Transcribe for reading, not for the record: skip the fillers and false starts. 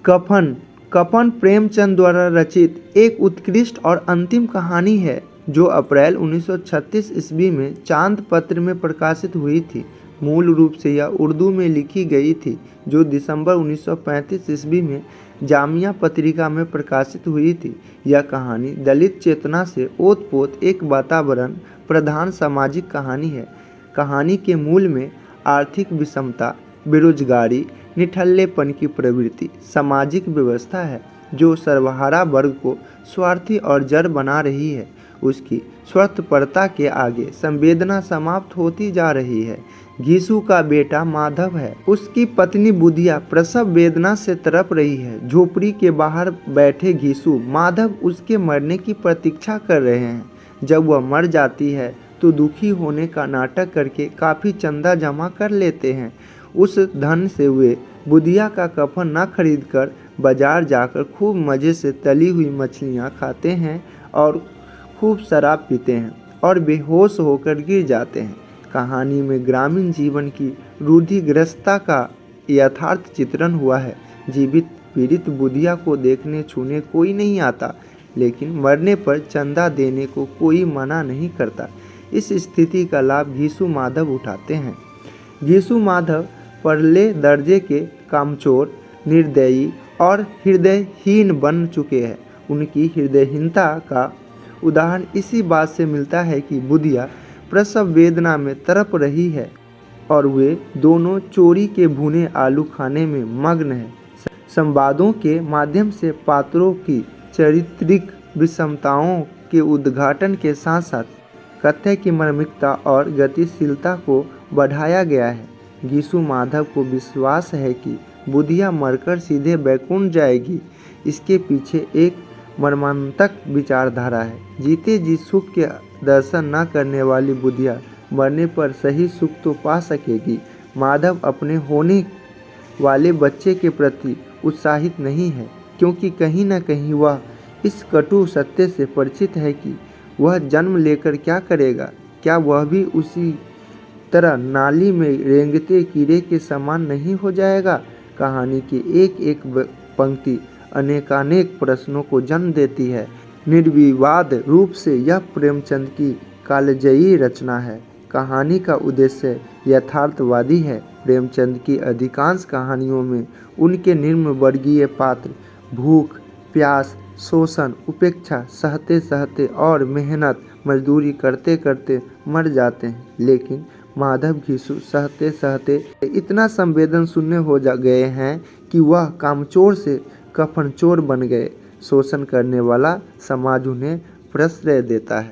कफन कफन प्रेमचंद द्वारा रचित एक उत्कृष्ट और अंतिम कहानी है जो अप्रैल 1936 ईस्वी में चांद पत्र में प्रकाशित हुई थी। मूल रूप से यह उर्दू में लिखी गई थी जो दिसंबर 1935 ईस्वी में जामिया पत्रिका में प्रकाशित हुई थी। यह कहानी दलित चेतना से ओतप्रोत एक वातावरण प्रधान सामाजिक कहानी है। कहानी के मूल में आर्थिक विषमता, बेरोजगारी, निठल्लेपन की प्रवृत्ति, सामाजिक व्यवस्था है जो सर्वहारा वर्ग को स्वार्थी और जड़ बना रही है। उसकी स्वार्थपरता के आगे संवेदना समाप्त होती जा रही है। घीसू का बेटा माधव है। उसकी पत्नी बुधिया प्रसव वेदना से तड़प रही है। झोपड़ी के बाहर बैठे घीसू माधव उसके मरने की प्रतीक्षा कर रहे हैं। जब वह मर जाती है तो दुखी होने का नाटक करके काफ़ी चंदा जमा कर लेते हैं। उस धन से वे बुधिया का कफन न खरीदकर बाजार जाकर खूब मज़े से तली हुई मछलियाँ खाते हैं और खूब शराब पीते हैं और बेहोश होकर गिर जाते हैं। कहानी में ग्रामीण जीवन की रूढ़िग्रस्तता का यथार्थ चित्रण हुआ है। जीवित पीड़ित बुधिया को देखने छूने कोई नहीं आता, लेकिन मरने पर चंदा देने को कोई मना नहीं करता। इस स्थिति का लाभ घीसू माधव उठाते हैं। घीसू माधव परले दर्जे के कामचोर, निर्दयी और हृदयहीन बन चुके हैं। उनकी हृदयहीनता का उदाहरण इसी बात से मिलता है कि बुधिया प्रसव वेदना में तड़प रही है और वे दोनों चोरी के भुने आलू खाने में मग्न हैं। संवादों के माध्यम से पात्रों की चारित्रिक विषमताओं के उद्घाटन के साथ साथ कथ्य की मार्मिकता और गतिशीलता को बढ़ाया गया है। घीसू माधव को विश्वास है कि बुधिया मरकर सीधे बैकुंठ जाएगी। इसके पीछे एक मर्मांतक विचारधारा है। जीते जी सुख के दर्शन न करने वाली बुधिया मरने पर सही सुख तो पा सकेगी। माधव अपने होने वाले बच्चे के प्रति उत्साहित नहीं है क्योंकि कहीं न कहीं वह इस कटु सत्य से परिचित है कि वह जन्म लेकर क्या करेगा। क्या वह भी उसी तरह नाली में रेंगते कीड़े के समान नहीं हो जाएगा। कहानी की एक एक पंक्ति अनेकानेक प्रश्नों को जन्म देती है। निर्विवाद रूप से यह प्रेमचंद की कालजयी रचना है। कहानी का उद्देश्य यथार्थवादी है। प्रेमचंद की अधिकांश कहानियों में उनके निम्न वर्गीय पात्र भूख, प्यास, शोषण, उपेक्षा सहते सहते और मेहनत मजदूरी करते करते मर जाते हैं, लेकिन माधव घीसू सहते सहते इतना संवेदन शून्य हो गए हैं कि वह कामचोर से कफनचोर बन गए। शोषण करने वाला समाज उन्हें प्रश्रय देता है।